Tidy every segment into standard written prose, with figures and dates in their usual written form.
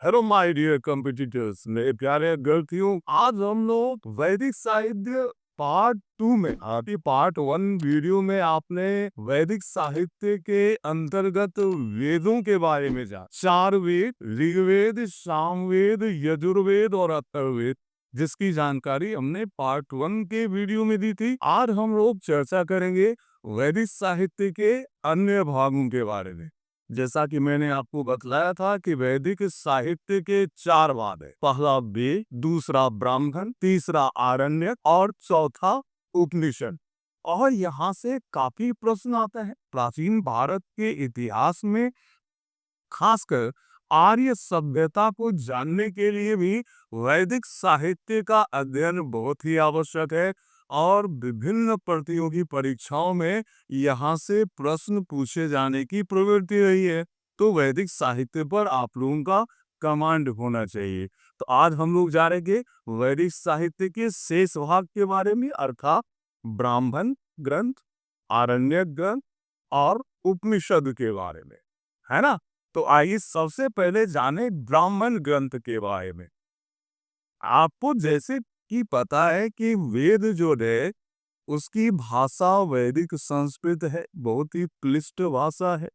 Hello my dear competitors, मेरे प्यारे गलतियों। आज हम लोग वैदिक साहित्य पार्ट 2 में आपकी पार्ट 1 वीडियो में आपने वैदिक साहित्य के अंतर्गत वेदों के बारे में जाना। 4 वेद, ऋग्वेद, सामवेद, यजुर्वेद और अथर्ववेद, जिसकी जानकारी हमने पार्ट 1 के वीडियो में दी थी। आज हम लोग चर्चा करेंगे वैदिक साहित्य के अन्य भागों के बारे में। जैसा कि मैंने आपको बतलाया था कि वैदिक साहित्य के 4 भाग है। पहला वेद, दूसरा ब्राह्मण, तीसरा आरण्यक और चौथा उपनिषद। और यहाँ से काफी प्रश्न आता है। प्राचीन भारत के इतिहास में खासकर आर्य सभ्यता को जानने के लिए भी वैदिक साहित्य का अध्ययन बहुत ही आवश्यक है और विभिन्न प्रतियोगी परीक्षाओं में यहाँ से प्रश्न पूछे जाने की प्रवृत्ति रही है। तो वैदिक साहित्य पर आप लोगों का कमांड होना चाहिए। तो आज हम लोग जानेंगे वैदिक साहित्य के शेष भाग के बारे में, अर्थात ब्राह्मण ग्रंथ, आरण्यक ग्रंथ और उपनिषद के बारे में, है ना। तो आइए सबसे पहले जाने ब्राह्मण ग्रंथ के बारे में। आपको जैसे कि पता है कि वेद जो है उसकी भाषा वैदिक संस्कृत है, बहुत ही क्लिष्ट भाषा है।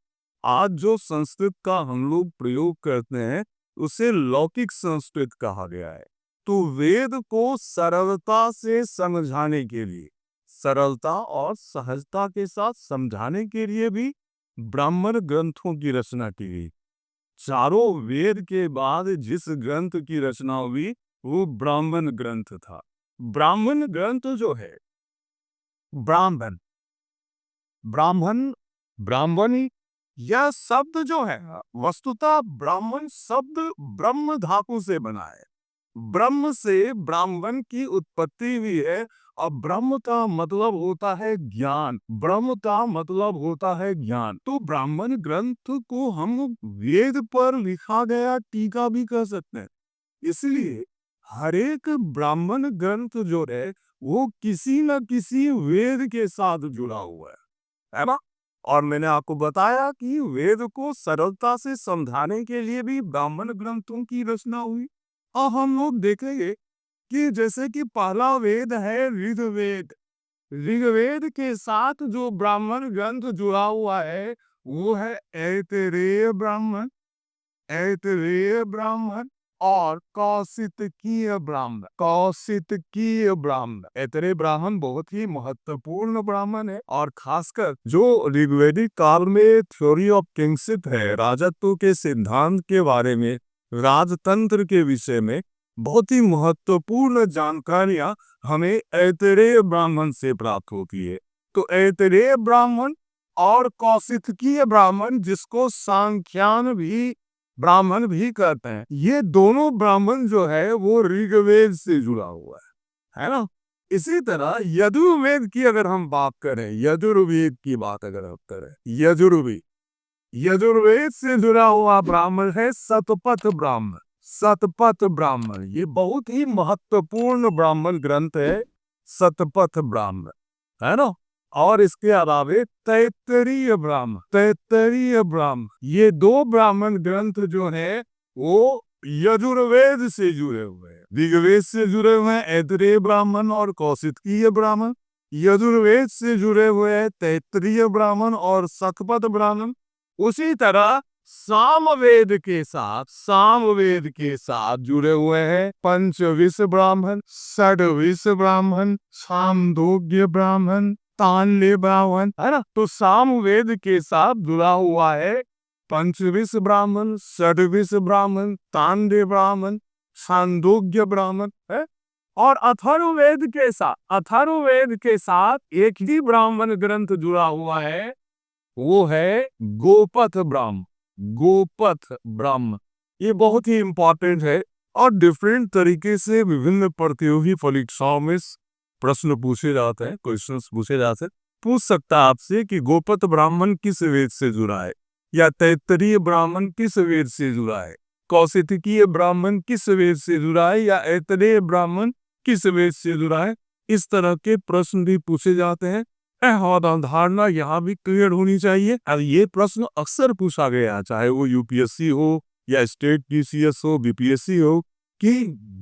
आज जो संस्कृत का हम लोग प्रयोग करते हैं उसे लौकिक संस्कृत कहा गया है। तो वेद को सरलता से समझाने के लिए, सरलता और सहजता के साथ समझाने के लिए भी ब्राह्मण ग्रंथों की रचना की गई। चारों वेद के बाद जिस ग्रंथ की रचना हुई वो ब्राह्मण ग्रंथ था। ब्राह्मण ग्रंथ जो है, ब्राह्मण ब्राह्मण ब्राह्मणी यह शब्द जो है वस्तुतः ब्राह्मण शब्द ब्रह्म धातु से बना है। ब्रह्म से ब्राह्मण की उत्पत्ति हुई है और ब्रह्म का मतलब होता है ज्ञान। ब्रह्म का मतलब होता है ज्ञान। तो ब्राह्मण ग्रंथ को हम वेद पर लिखा गया टीका भी कह सकते हैं। इसलिए हर एक ब्राह्मण ग्रंथ जो है वो किसी न किसी वेद के साथ जुड़ा हुआ है ना। और मैंने आपको बताया कि वेद को सरलता से समझाने के लिए भी ब्राह्मण ग्रंथों की रचना हुई। और हम लोग देखेंगे कि जैसे कि पहला वेद है ऋग्वेद। ऋग्वेद के साथ जो ब्राह्मण ग्रंथ जुड़ा हुआ है वो है ऐतरेय ब्राह्मण, ऐतरेय ब्राह्मण और कौशितकीय ब्राह्मण। कौशितकीय ब्राह्मण, ऐतरेय ब्राह्मण बहुत ही महत्वपूर्ण ब्राह्मण है और खासकर जो ऋग्वेदिक काल में थ्योरी ऑफ किंगशिप है, राजत्व के सिद्धांत के बारे में, राजतंत्र के विषय में बहुत ही महत्वपूर्ण जानकारियां हमें ऐतरेय ब्राह्मण से प्राप्त होती है। तो ऐतरेय ब्राह्मण और कौशितकीय ब्राह्मण, जिसको सांख्यान भी ब्राह्मण भी कहते हैं, ये दोनों ब्राह्मण जो है वो ऋग्वेद से जुड़ा हुआ है ना। इसी तरह यजुर्वेद की अगर हम बात करें, यजुर्वेद की बात अगर हम करें, यजुर्वेद यजुर्वेद से जुड़ा हुआ ब्राह्मण है शतपथ ब्राह्मण। शतपथ ब्राह्मण ये बहुत ही महत्वपूर्ण ब्राह्मण ग्रंथ है, शतपथ ब्राह्मण, है ना। और इसके अलावे तैत्तरीय ब्राह्मण, तैत्तरीय ब्राह्मण, ये दो ब्राह्मण ग्रंथ जो है वो यजुर्वेद से जुड़े हुए हैं। ऋग्वेद से जुड़े हुए हैं ऐतरेय ब्राह्मण और कौशितकीय ब्राह्मण, यजुर्वेद से जुड़े हुए हैं तैत्तरीय ब्राह्मण और शतपथ ब्राह्मण। उसी तरह सामवेद के साथ जुड़े हुए हैं पंचविश ब्राह्मण, षड्विश ब्राह्मण, छांदोग्य ब्राह्मण, तान्य ब्राह्मण, है ना। तो सामवेद के साथ जुड़ा हुआ है पंचविश ब्राह्मण, षड्विश ब्राह्मण, तान्य ब्राह्मण, छांदोग्य ब्राह्मण है। और अथर्ववेद के साथ एक ही ब्राह्मण ग्रंथ जुड़ा हुआ है, वो है गोपथ ब्राह्मण। गोपथ ब्राह्मण ये बहुत ही इंपॉर्टेंट है और डिफरेंट तरीके से विभिन्न प्रतियोगी परीक्षाओं में प्रश्न पूछे जाते हैं, क्वेश्चंस पूछे जाते हैं। पूछ सकता है आपसे कि गोपथ ब्राह्मण किस वेद से जुड़ा है, या तैत्तरीय ब्राह्मण किस वेद से जुड़ा है, कौशितकीय ब्राह्मण किस वेद से जुड़ा है, या ऐतरेय ब्राह्मण किस वेद से जुड़ा है। इस तरह के प्रश्न भी पूछे जाते हैं और अवधारणा यहाँ भी क्लियर होनी चाहिए। अब ये प्रश्न अक्सर पूछा गया, चाहे वो यूपीएससी हो या स्टेट पीसीएस हो, बीपीएससी हो, कि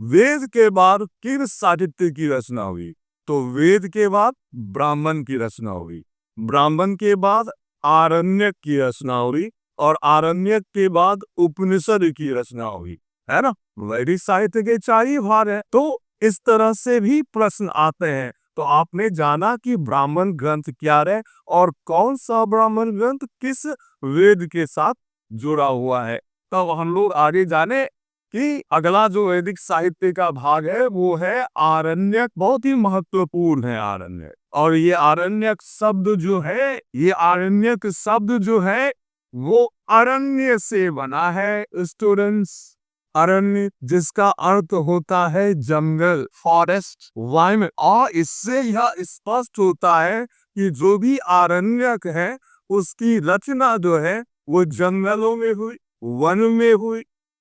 वेद के बाद किस साहित्य की रचना हुई? तो वेद के बाद ब्राह्मण की रचना हुई, ब्राह्मण के बाद आरण्यक की रचना हुई, और आरण्यक के बाद उपनिषद की रचना हुई, है ना। वैदिक साहित्य के 4 ही भाग है। तो इस तरह से भी प्रश्न आते हैं। तो आपने जाना कि ब्राह्मण ग्रंथ क्या है और कौन सा ब्राह्मण ग्रंथ किस वेद के साथ जुड़ा हुआ है। तब हम लोग आगे जाने कि अगला जो वैदिक साहित्य का भाग है वो है आरण्यक। बहुत ही महत्वपूर्ण है आरण्यक। और ये आरण्यक शब्द जो है, ये आरण्यक शब्द जो है वो अरण्य से बना है स्टूडेंट्स। अरण्य जिसका अर्थ होता है जंगल, फॉरेस्ट, वाइल्ड। और इससे यह स्पष्ट होता है कि जो भी आरण्यक है उसकी रचना जो है वो जंगलों में हुई, वन में हुई,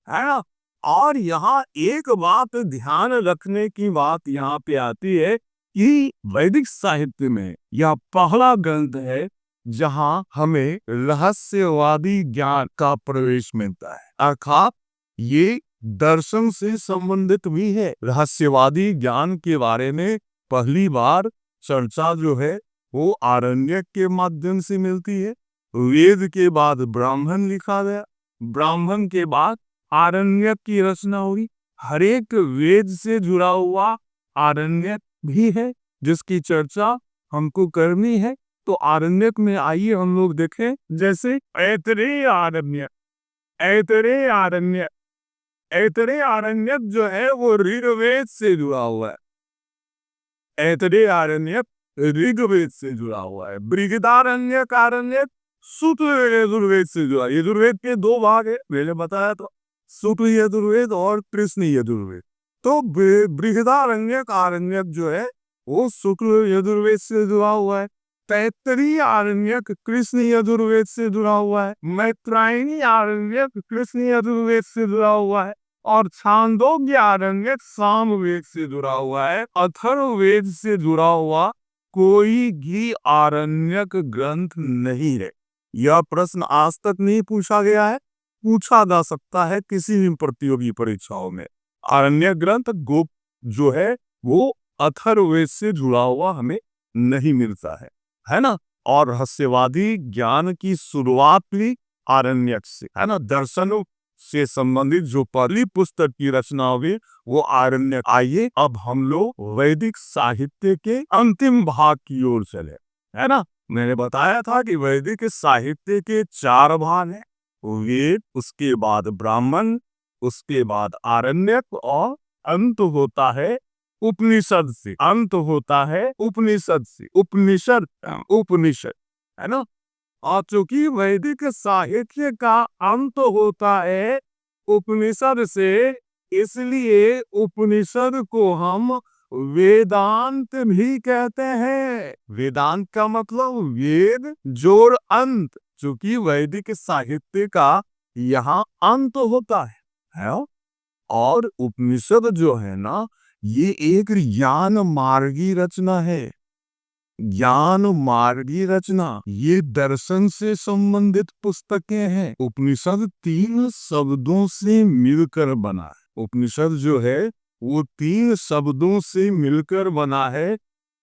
है ना। और यहाँ एक बात ध्यान रखने की बात यहाँ पे आती है कि वैदिक साहित्य में यह पहला ग्रंथ है जहाँ हमें रहस्यवादी ज्ञान का प्रवेश मिलता है। अर्थात ये दर्शन से संबंधित भी है। रहस्यवादी ज्ञान के बारे में पहली बार चर्चा जो है वो आरण्यक के माध्यम से मिलती है। वेद के बाद ब्राह्मण लिखा गया, ब्राह्मण के बाद आरण्यक की रचना हुई। हर एक वेद से जुड़ा हुआ आरण्यक भी है जिसकी चर्चा हमको करनी है। तो आरण्यक में आइए हम लोग देखें, जैसे ऐतरेय आरण्यक। ऐतरेय आरण्यक, ऐतरेय आरण्यक जो है वो ऋग्वेद से जुड़ा हुआ है। ऐतरेय आरण्यक ऋग्वेद से जुड़ा हुआ है। बृहदारण्यक आरण्यक शुक्ल यजुर्वेद से जुड़ा। यजुर्वेद के 2 भाग है, मैंने बताया तो, शुक्ल यजुर्वेद और कृष्ण यजुर्वेद। तो बृहदारण्यक आरण्यक जो है वो शुक्ल यजुर्वेद से जुड़ा हुआ है। तैत्तरीय आरण्यक कृष्ण यजुर्वेद से जुड़ा हुआ है। मैत्रायणी आरण्यक कृष्ण यजुर्वेद से जुड़ा हुआ है। और छांदोग्य आरण्यक सामवेद से जुड़ा हुआ है। अथर्ववेद से जुड़ा हुआ कोई भी आरण्यक ग्रंथ नहीं है। यह प्रश्न आज तक नहीं पूछा गया है, पूछा जा सकता है किसी भी प्रतियोगी परीक्षाओं में। आरण्यक ग्रंथ गुप्त जो है वो अथर्ववेद से जुड़ा हुआ हमें नहीं मिलता है ना। और रहस्यवादी ज्ञान की शुरुआत भी आरण्यक से, है ना। दर्शनों से संबंधित जो पहली पुस्तक की रचना हुई वो आरण्यक। आइए अब हम लोग वैदिक साहित्य के अंतिम भाग की ओर चले, है ना। मैंने बताया था कि वैदिक साहित्य के 4 भाग हैं। वेद, उसके बाद ब्राह्मण, उसके बाद आरण्यक, और अंत होता है उपनिषद से। अंत होता है उपनिषद से। उपनिषद, उपनिषद, है ना। और चूंकि वैदिक साहित्य का अंत होता है उपनिषद से, इसलिए उपनिषद को हम वेदांत भी कहते हैं। वेदांत का मतलब वेद जोड़ अंत। चूंकि वैदिक साहित्य का यहाँ अंत होता है। और उपनिषद जो है ना, ये एक ज्ञान मार्गी रचना है। ज्ञान मार्गी रचना, ये दर्शन से संबंधित पुस्तकें हैं। उपनिषद 3 शब्दों से मिलकर बना है। उपनिषद जो है वो 3 शब्दों से मिलकर बना है।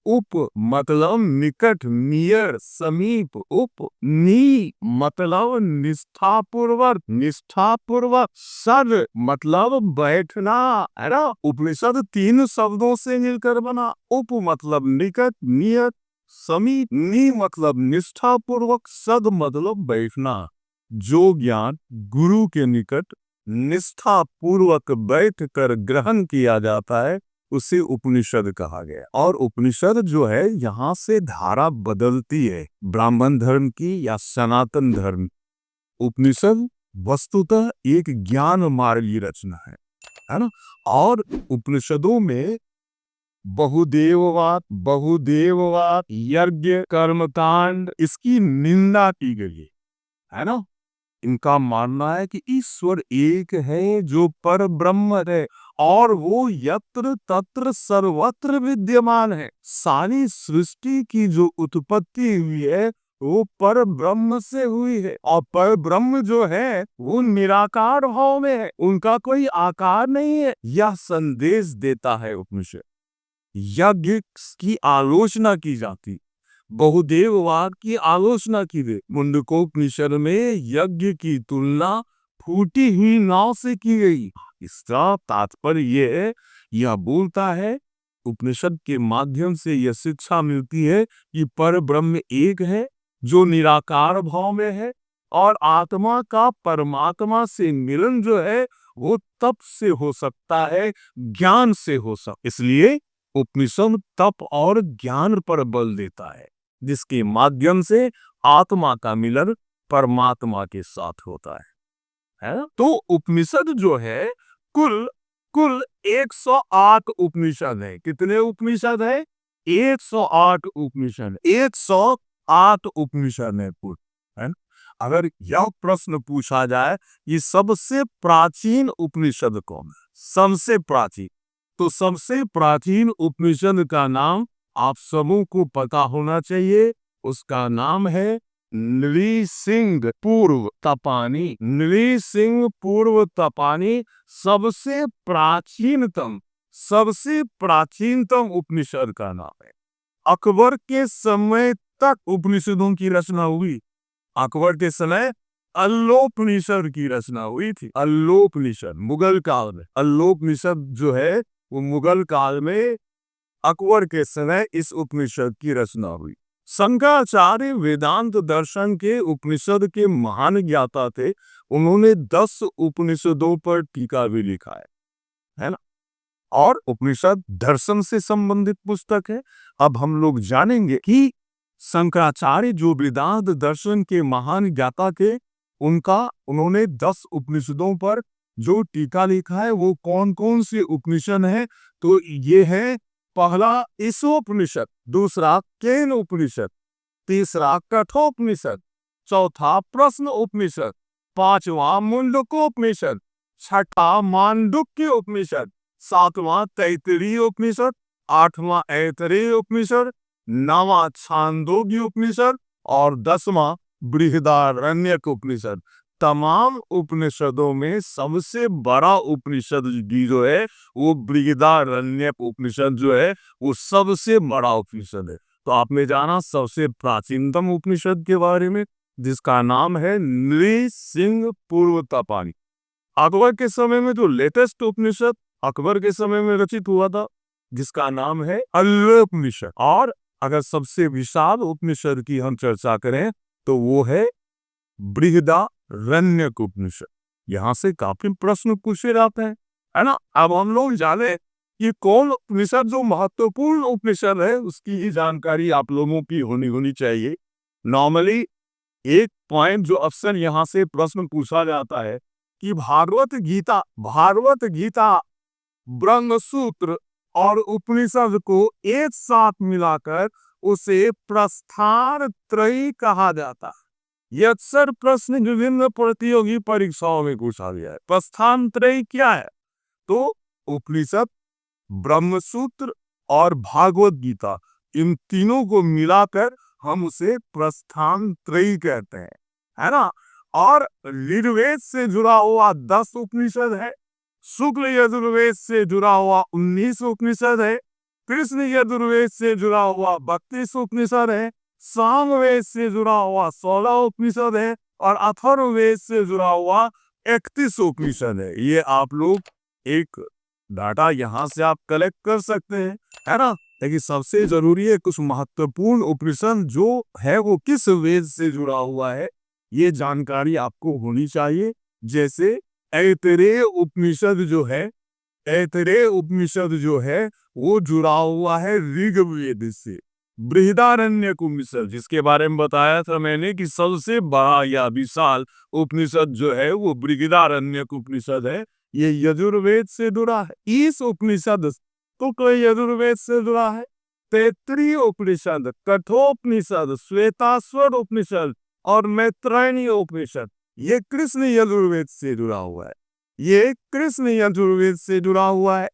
उप मतलब निकट, नियर, समीप। उप नी मतलब निष्ठापूर्वक, निष्ठापूर्वक। सर मतलब बैठना, है ना। उपनिषद 3 शब्दों से मिलकर बना। उप मतलब निकट, नियर, समीप। नी मतलब निष्ठापूर्वक, सद मतलब बैठना। जो ज्ञान गुरु के निकट निष्ठा पूर्वक बैठ कर ग्रहण किया जाता है उसे उपनिषद कहा गया। और उपनिषद जो है यहाँ से धारा बदलती है, ब्राह्मण धर्म की या सनातन धर्म। उपनिषद वस्तुतः एक ज्ञान मार्गी रचना है ना। और उपनिषदों में बहुदेववाद, यज्ञ, कर्मकांड, इसकी निंदा की गई है ना। इनका मानना है कि ईश्वर एक है जो पर ब्रह्म है और वो यत्र तत्र सर्वत्र विद्यमान है। सारी सृष्टि की जो उत्पत्ति हुई है वो पर ब्रह्म से हुई है। और पर ब्रह्म जो है वो निराकार भाव में है, उनका कोई आकार नहीं है। यह संदेश देता है उपनिषद। यज्ञ की आलोचना की जाती, बहुदेववाद की आलोचना की गई। मुंडकोपनिषद में यज्ञ की तुलना फूटी हुई नाव से की गई। इसका तात्पर्य यह बोलता है, उपनिषद के माध्यम से यह शिक्षा मिलती है कि पर ब्रह्म एक है जो निराकार भाव में है, और आत्मा का परमात्मा से मिलन जो है वो तप से हो सकता है, ज्ञान से हो सकता। इसलिए उपनिषद तप और ज्ञान पर बल देता है, जिसके माध्यम से आत्मा का मिलन परमात्मा के साथ होता है ना? तो उपनिषद जो है कुल कुल 108 उपनिषद है। कितने उपनिषद है? 108 उपनिषद, 108 उपनिषद है कुल, है ना? अगर यह प्रश्न पूछा जाए कि सबसे प्राचीन उपनिषद कौन है, सबसे प्राचीन, तो सबसे प्राचीन उपनिषद का नाम आप सबों को पता होना चाहिए। उसका नाम है नृसिंह पूर्व तपानी। नृसिंह पूर्व तपानी सबसे प्राचीनतम उपनिषद का नाम है। अकबर के समय तक उपनिषदों की रचना हुई। अकबर के समय अल्लोपनिषद की रचना हुई थी। अल्लोपनिषद मुगल काल में, अल्लोपनिषद जो है वो मुगल काल में अकबर के समय इस उपनिषद की रचना हुई। शंकराचार्य वेदांत दर्शन के उपनिषद के महान ज्ञाता थे। उन्होंने 10 उपनिषदों पर टीका भी लिखा है ना? और उपनिषद दर्शन से संबंधित पुस्तक है। अब हम लोग जानेंगे कि शंकराचार्य जो वेदांत दर्शन के महान ज्ञाता थे, उन्होंने 10 उपनिषदों पर जो टीका लिखा है वो कौन कौन से उपनिषद है? तो ये है, पहला ईशोपनिषद, दूसरा केन उपनिषद, तीसरा कठोपनिषद, चौथा प्रश्न उपनिषद, पांचवा मुंडकोपनिषद, छठा मांडुक्य उपनिषद, सातवां तैत्तिरीय उपनिषद, आठवां ऐतरेय उपनिषद, नौवां छांदोग्य उपनिषद और 10वां बृहदारण्यक उपनिषद। तमाम उपनिषदों में सबसे बड़ा उपनिषद जो है वो बृहदारण्यक उपनिषद जो है वो सबसे बड़ा उपनिषद है। तो आपने जाना सबसे प्राचीनतम उपनिषद के बारे में, जिसका नाम है नृसिंह पूर्व तपानी। अकबर के समय में जो लेटेस्ट उपनिषद अकबर के समय में रचित हुआ था, जिसका नाम है अल्लोपनिषद। और अगर सबसे विशाल उपनिषद की हम चर्चा करें तो वो है बृहदारण्यक उपनिषद। यहाँ से काफी प्रश्न पूछे जाते हैं, है ना? अब हम लोग जाने कि कौन उपनिषद जो महत्वपूर्ण उपनिषद है, उसकी ही जानकारी आप लोगों की होनी चाहिए। नॉर्मली एक पॉइंट जो अक्सर यहाँ से प्रश्न पूछा जाता है कि भागवत गीता, ब्रह्म सूत्र और उपनिषद को एक साथ मिलाकर उसे प्रस्थान त्रयी कहा जाता है। यह अक्सर प्रश्न विभिन्न प्रतियोगी परीक्षाओं में पूछा गया है। प्रस्थान त्रयी क्या है? तो उपनिषद, ब्रह्म सूत्र और भागवत गीता, इन तीनों को मिलाकर हम उसे प्रस्थान त्रयी कहते हैं, है ना? और ऋग्वेद से जुड़ा हुआ 10 उपनिषद है, शुक्ल यजुर्वेद से जुड़ा हुआ 19 उपनिषद है, कृष्ण यजुर्वेद से जुड़ा हुआ 32 उपनिषद है, सामवेद से जुड़ा हुआ 16 उपनिषद है और अथर्ववेद से जुड़ा हुआ 31 उपनिषद है। ये आप लोग एक डाटा यहाँ से आप कलेक्ट कर सकते हैं, है ना? लेकिन सबसे जरूरी है कुछ महत्वपूर्ण उपनिषद जो है वो किस वेद से जुड़ा हुआ है, ये जानकारी आपको होनी चाहिए। जैसे ऐतरेय उपनिषद जो है वो जुड़ा हुआ है ऋग्वेद से। बृहदारण्यक उपनिषद, जिसके बारे में बताया था मैंने कि सबसे बड़ा या विशाल उपनिषद जो है वो बृहदारण्यक उपनिषद है, ये यजुर्वेद से जुड़ा है। इस उपनिषद तो कोई यजुर्वेद से जुड़ा है। तैत्तिरीय उपनिषद, कठोपनिषद, श्वेताश्वर उपनिषद और मैत्रेयी उपनिषद, ये कृष्ण यजुर्वेद से जुड़ा हुआ है।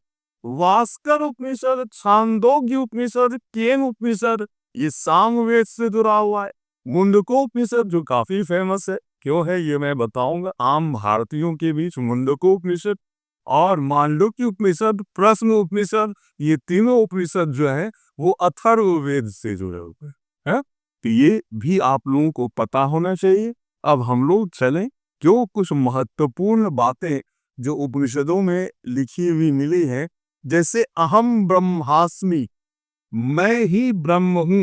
वास्कर उपनिषद, छांदोग्य उपनिषद, केन उपनिषद, ये सामवेद से जुड़ा हुआ है। मुंडकोपनिषद जो काफी फेमस है, क्यों है ये मैं बताऊंगा। आम भारतीयों के बीच मुंडकोपनिषद और मांडुक्य उपनिषद, प्रश्न उपनिषद, ये तीनों उपनिषद जो है वो अथर्ववेद से जुड़े हुए हैं। तो ये भी आप लोगों को पता होना चाहिए। अब हम लोग चलें, जो कुछ महत्वपूर्ण बातें जो उपनिषदों में लिखी हुई मिली है, जैसे अहम ब्रह्मास्मि, मैं ही ब्रह्म हूं,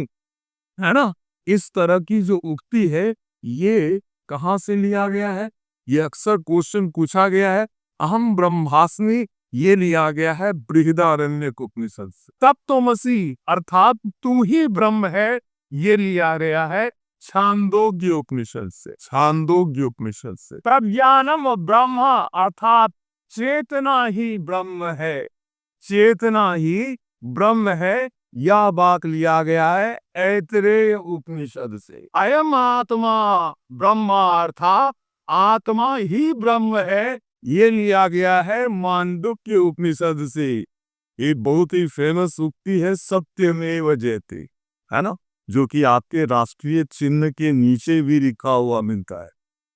है ना। इस तरह की जो उक्ति है ये कहाँ से लिया गया है? ये अक्सर क्वेश्चन पूछा गया है। अहम ब्रह्मास्मि ये लिया गया है बृहदारण्यक उपनिषद से। तत्त्वमसि अर्थात तू ही ब्रह्म है, ये लिया गया है छांदोग्य उपनिषद से। छांदोग्य उपनिषद से प्रज्ञानम ब्रह्म अर्थात चेतना ही ब्रह्म है, चेतना ही ब्रह्म है, यह बात लिया गया है ऐतरेय उपनिषद से। अयम आत्मा ब्रह्म अर्थात आत्मा ही ब्रह्म है, ये लिया गया है मांडुक्य उपनिषद से। ये बहुत ही फेमस उक्ति है, सत्यमेव जयते, है ना, जो कि आपके राष्ट्रीय चिन्ह के नीचे भी लिखा हुआ मिलता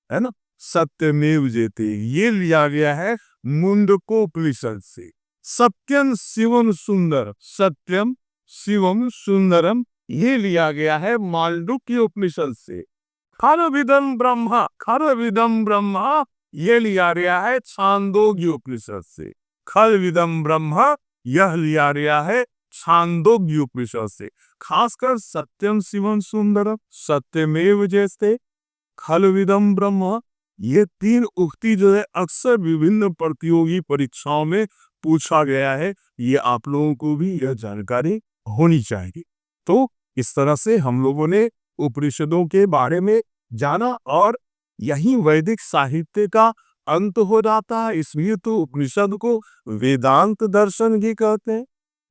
है ना। सत्यमेव जयते ये लिया गया है मुंडकोपनिषद से। सत्यम शिवम सुंदर, सत्यम शिवम सुंदरम ये लिया गया है मांडुक्य उपनिषद से। खरविदम ब्रह्मा, खरविदम ब्रह्मा ये लिया गया है छांदोग्य उपनिषद से। खरविदम ब्रह्मा यह लिया गया है छांदोग्य उपनिषद से। खासकर सत्यम शिवम सुंदरम, सत्यमेव जयते, खलविदम ब्रह्म, ये तीन उक्ति जो है अक्सर विभिन्न प्रतियोगी परीक्षाओं में पूछा गया है। ये आप लोगों को भी यह जानकारी होनी चाहिए। तो इस तरह से हम लोगों ने उपनिषदों के बारे में जाना, और यही वैदिक साहित्य का अंत हो जाता है। इसलिए तो उपनिषद को वेदांत दर्शन भी कहते हैं।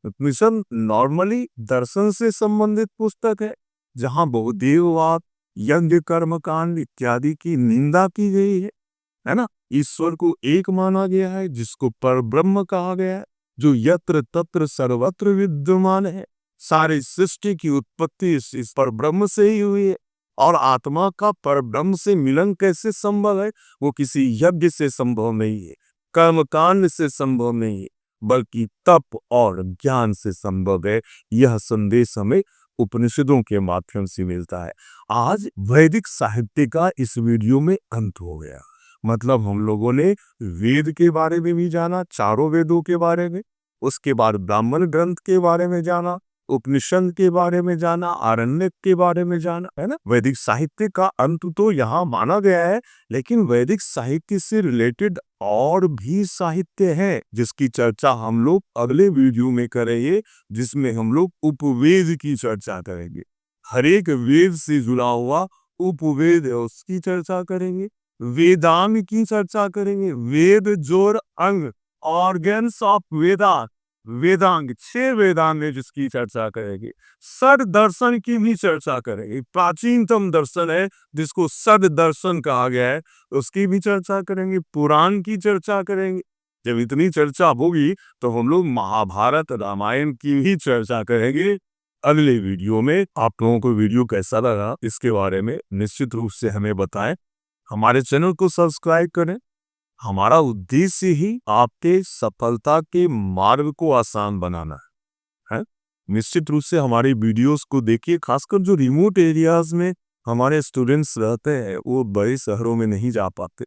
उपनिषद नॉर्मली दर्शन से संबंधित पुस्तक है, जहां बहुदेववाद, यज्ञ, कर्म कांड इत्यादि की निंदा की गई है ना। ईश्वर को एक माना गया है, जिसको परब्रह्म कहा गया है, जो यत्र तत्र सर्वत्र विद्यमान है। सारी सृष्टि की उत्पत्ति इस परब्रह्म से ही हुई है, और आत्मा का परब्रह्म से मिलन कैसे संभव है? वो किसी यज्ञ से संभव नहीं है, कर्मकांड से संभव नहीं है, बल्कि तप और ज्ञान से संभव है। यह संदेश हमें उपनिषदों के माध्यम से मिलता है। आज वैदिक साहित्य का इस वीडियो में अंत हो गया। मतलब हम लोगों ने वेद के बारे में भी जाना, चारों वेदों के बारे में, उसके बाद ब्राह्मण ग्रंथ के बारे में जाना, उपनिषद के बारे में जाना, आरण्यक के बारे में जाना, है ना। वैदिक साहित्य का अंत तो यहाँ माना गया है, लेकिन वैदिक साहित्य से रिलेटेड और भी साहित्य है, जिसकी चर्चा हम लोग अगले वीडियो में करेंगे, जिसमें हम लोग उपवेद की चर्चा करेंगे। हर एक वेद से जुड़ा हुआ उपवेद है, उसकी चर्चा करेंगे। वेदांग की चर्चा करेंगे, वेद जोड़ अंग, ऑर्गन्स ऑफ वेदांग, वेदांग 6 वेदांग है जिसकी चर्चा करेंगे। सद दर्शन की भी चर्चा करेंगे, प्राचीनतम दर्शन है जिसको सद दर्शन कहा गया है, उसकी भी चर्चा करेंगे। पुराण की चर्चा करेंगे। जब इतनी चर्चा होगी तो हम लोग महाभारत, रामायण की भी चर्चा करेंगे अगले वीडियो में। आप लोगों को वीडियो कैसा लगा इसके बारे में निश्चित रूप से हमें बताएं। हमारे चैनल को सब्सक्राइब करें। हमारा उद्देश्य ही आपके सफलता के मार्ग को आसान बनाना है। निश्चित रूप से हमारी वीडियोस को देखिए। खासकर जो रिमोट एरियाज में हमारे स्टूडेंट्स रहते हैं, वो बड़े शहरों में नहीं जा पाते,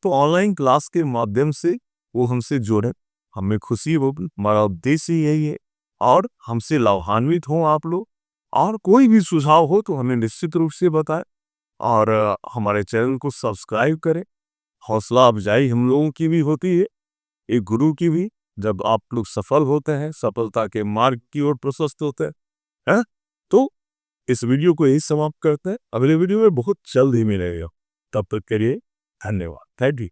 तो ऑनलाइन क्लास के माध्यम से वो हमसे जुड़े, हमें खुशी होगी। हमारा उद्देश्य यही है, और हमसे लाभान्वित हो आप लोग। और कोई भी सुझाव हो तो हमें निश्चित रूप से बताएं, और हमारे चैनल को सब्सक्राइब करें। हौसला अफजाई हम लोगों की भी होती है, एक गुरु की भी, जब आप लोग सफल होते हैं, सफलता के मार्ग की ओर प्रशस्त होते हैं। तो इस वीडियो को यही समाप्त करते हैं। अगले वीडियो में बहुत जल्द ही मिलेगा। तब तक के लिए धन्यवाद। Thank you.